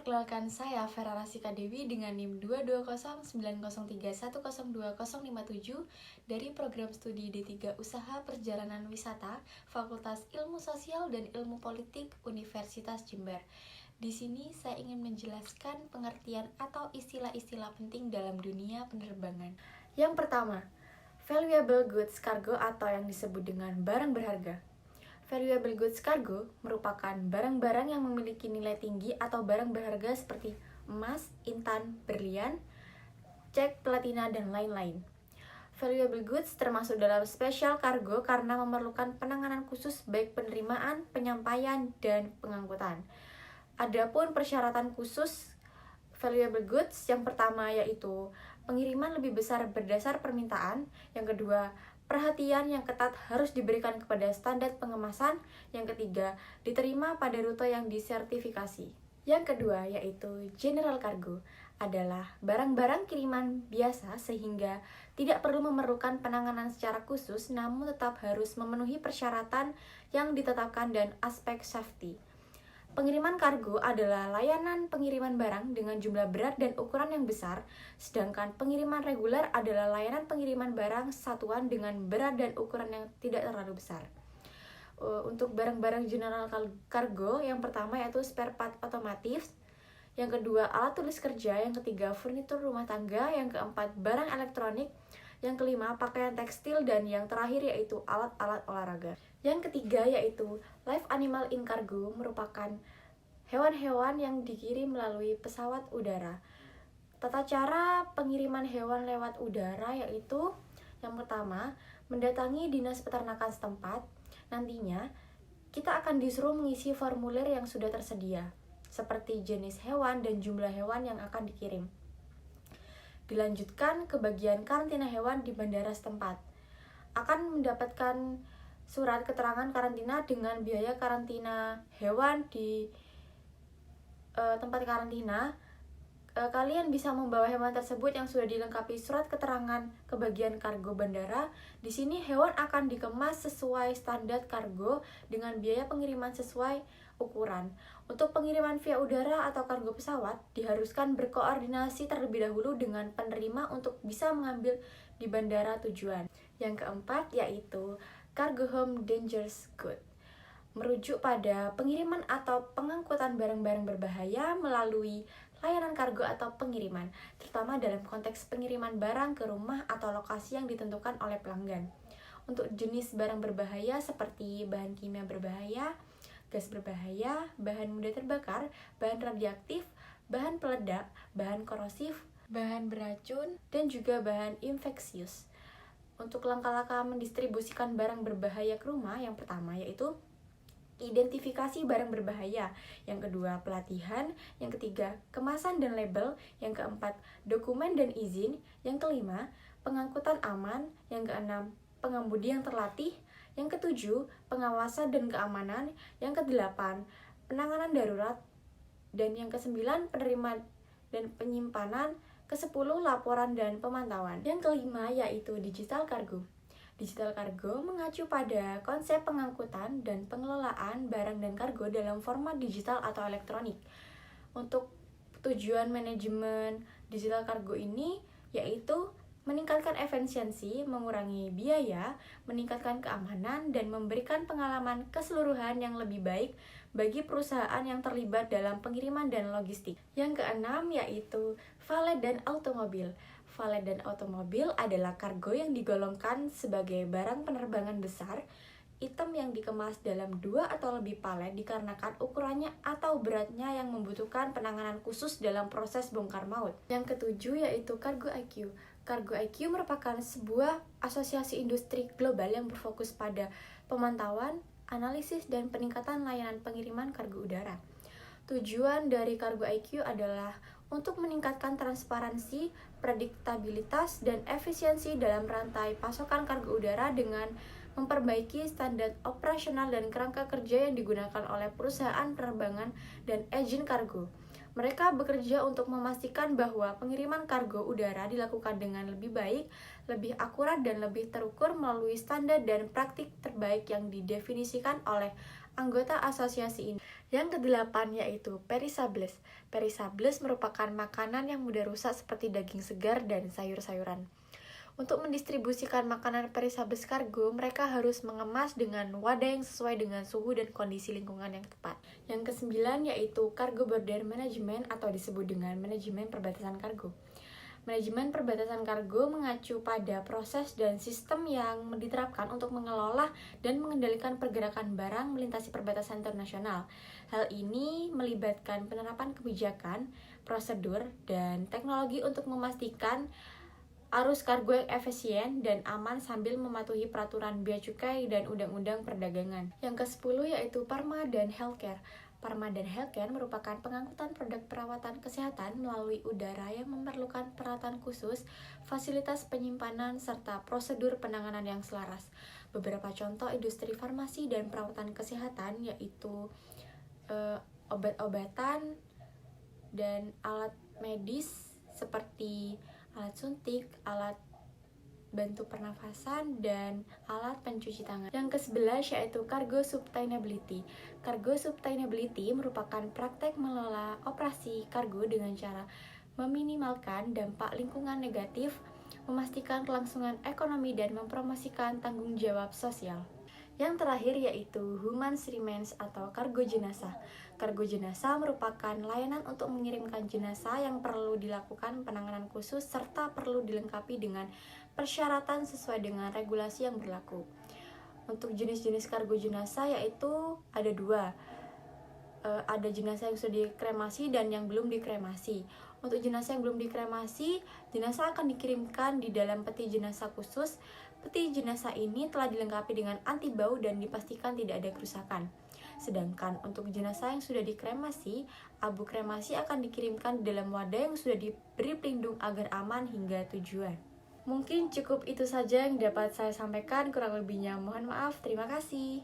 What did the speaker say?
Perkenalkan saya Vera Rasika Dewi dengan NIM 2209031020057 dari program studi D3 Usaha Perjalanan Wisata Fakultas Ilmu Sosial dan Ilmu Politik Universitas Jember. Di sini saya ingin menjelaskan pengertian atau istilah-istilah penting dalam dunia penerbangan. Yang pertama, valuable goods cargo atau yang disebut dengan barang berharga. Valuable goods cargo merupakan barang-barang yang memiliki nilai tinggi atau barang berharga seperti emas, intan, berlian, cek, platina, dan lain-lain. Valuable goods termasuk dalam special cargo karena memerlukan penanganan khusus baik penerimaan, penyampaian, dan pengangkutan. Adapun persyaratan khusus valuable goods yang pertama yaitu pengiriman lebih besar berdasar permintaan, yang kedua perhatian yang ketat harus diberikan kepada standar pengemasan. Yang ketiga, diterima pada rute yang disertifikasi. Yang kedua, yaitu general cargo, adalah barang-barang kiriman biasa sehingga tidak perlu memerlukan penanganan secara khusus, namun tetap harus memenuhi persyaratan yang ditetapkan dan aspek safety. Pengiriman kargo adalah layanan pengiriman barang dengan jumlah berat dan ukuran yang besar, sedangkan pengiriman reguler adalah layanan pengiriman barang satuan dengan berat dan ukuran yang tidak terlalu besar. Untuk barang-barang general cargo, yang pertama yaitu spare part otomotif, yang kedua alat tulis kerja, yang ketiga furnitur rumah tangga, yang keempat barang elektronik, yang kelima pakaian tekstil, dan yang terakhir yaitu alat-alat olahraga. Yang ketiga yaitu live animal in cargo, merupakan hewan-hewan yang dikirim melalui pesawat udara. Tata cara pengiriman hewan lewat udara yaitu yang pertama, mendatangi dinas peternakan setempat. Nantinya kita akan disuruh mengisi formulir yang sudah tersedia, seperti jenis hewan dan jumlah hewan yang akan dikirim. Dilanjutkan ke bagian karantina hewan di bandara setempat. Akan mendapatkan surat keterangan karantina dengan biaya karantina hewan di tempat karantina. Kalian bisa membawa hewan tersebut yang sudah dilengkapi surat keterangan ke bagian kargo bandara. Di sini hewan akan dikemas sesuai standar kargo dengan biaya pengiriman sesuai ukuran. Untuk pengiriman via udara atau kargo pesawat, diharuskan berkoordinasi terlebih dahulu dengan penerima untuk bisa mengambil di bandara tujuan. Yang keempat yaitu cargo home dangerous good, merujuk pada pengiriman atau pengangkutan barang-barang berbahaya melalui layanan kargo atau pengiriman, terutama dalam konteks pengiriman barang ke rumah atau lokasi yang ditentukan oleh pelanggan. Untuk jenis barang berbahaya seperti bahan kimia berbahaya, gas berbahaya, bahan mudah terbakar, bahan radioaktif, bahan peledak, bahan korosif, bahan beracun, dan juga bahan infeksius. Untuk langkah-langkah mendistribusikan barang berbahaya ke rumah, yang pertama yaitu identifikasi barang berbahaya, yang kedua pelatihan, yang ketiga kemasan dan label, yang keempat dokumen dan izin, yang kelima pengangkutan aman, yang keenam pengemudi yang terlatih, yang ketujuh pengawasan dan keamanan, yang kedelapan penanganan darurat, dan yang kesembilan penerimaan dan penyimpanan, ke-10 laporan dan pemantauan. Yang kelima yaitu digital cargo. Digital cargo mengacu pada konsep pengangkutan dan pengelolaan barang dan kargo dalam format digital atau elektronik. Untuk tujuan manajemen digital cargo ini yaitu meningkatkan efisiensi, mengurangi biaya, meningkatkan keamanan, dan memberikan pengalaman keseluruhan yang lebih baik bagi perusahaan yang terlibat dalam pengiriman dan logistik. Yang keenam yaitu valet dan automobil. Valet dan automobil adalah kargo yang digolongkan sebagai barang penerbangan besar, item yang dikemas dalam 2 atau lebih palet dikarenakan ukurannya atau beratnya yang membutuhkan penanganan khusus dalam proses bongkar maut. Yang ketujuh yaitu Cargo IQ. Cargo IQ merupakan sebuah asosiasi industri global yang berfokus pada pemantauan, analisis, dan peningkatan layanan pengiriman kargo udara. Tujuan dari Cargo IQ adalah untuk meningkatkan transparansi, prediktabilitas, dan efisiensi dalam rantai pasokan kargo udara dengan memperbaiki standar operasional dan kerangka kerja yang digunakan oleh perusahaan penerbangan dan agen kargo. Mereka bekerja untuk memastikan bahwa pengiriman kargo udara dilakukan dengan lebih baik, lebih akurat, dan lebih terukur melalui standar dan praktik terbaik yang didefinisikan oleh anggota asosiasi ini. Yang kedelapan yaitu perishables. Perishables merupakan makanan yang mudah rusak seperti daging segar dan sayur-sayuran. Untuk mendistribusikan makanan perishables kargo, mereka harus mengemas dengan wadah yang sesuai dengan suhu dan kondisi lingkungan yang tepat. Yang kesembilan yaitu cargo border management atau disebut dengan manajemen perbatasan kargo. Manajemen perbatasan kargo mengacu pada proses dan sistem yang diterapkan untuk mengelola dan mengendalikan pergerakan barang melintasi perbatasan internasional. Hal ini melibatkan penerapan kebijakan, prosedur, dan teknologi untuk memastikan arus kargo yang efisien dan aman sambil mematuhi peraturan bea cukai dan undang-undang perdagangan. Yang ke-10 yaitu Pharma dan Healthcare. Pharma dan Healthcare merupakan pengangkutan produk perawatan kesehatan melalui udara yang memerlukan peralatan khusus, fasilitas penyimpanan, serta prosedur penanganan yang selaras. Beberapa contoh industri farmasi dan perawatan kesehatan yaitu obat-obatan dan alat medis seperti alat suntik, alat bantu pernafasan, dan alat pencuci tangan. Yang ke-11 yaitu Cargo Sustainability. Cargo Sustainability merupakan praktek mengelola operasi kargo dengan cara meminimalkan dampak lingkungan negatif, memastikan kelangsungan ekonomi, dan mempromosikan tanggung jawab sosial. Yang terakhir yaitu Human Remains atau kargo jenazah. Kargo jenazah merupakan layanan untuk mengirimkan jenazah yang perlu dilakukan penanganan khusus serta perlu dilengkapi dengan persyaratan sesuai dengan regulasi yang berlaku. Untuk jenis-jenis kargo jenazah yaitu ada dua. Ada jenazah yang sudah dikremasi dan yang belum dikremasi. Untuk jenazah yang belum dikremasi, jenazah akan dikirimkan di dalam peti jenazah khusus. Peti jenazah ini telah dilengkapi dengan anti bau dan dipastikan tidak ada kerusakan. Sedangkan untuk jenazah yang sudah dikremasi, abu kremasi akan dikirimkan di dalam wadah yang sudah diberi pelindung agar aman hingga tujuan. Mungkin cukup itu saja yang dapat saya sampaikan, kurang lebihnya mohon maaf. Terima kasih.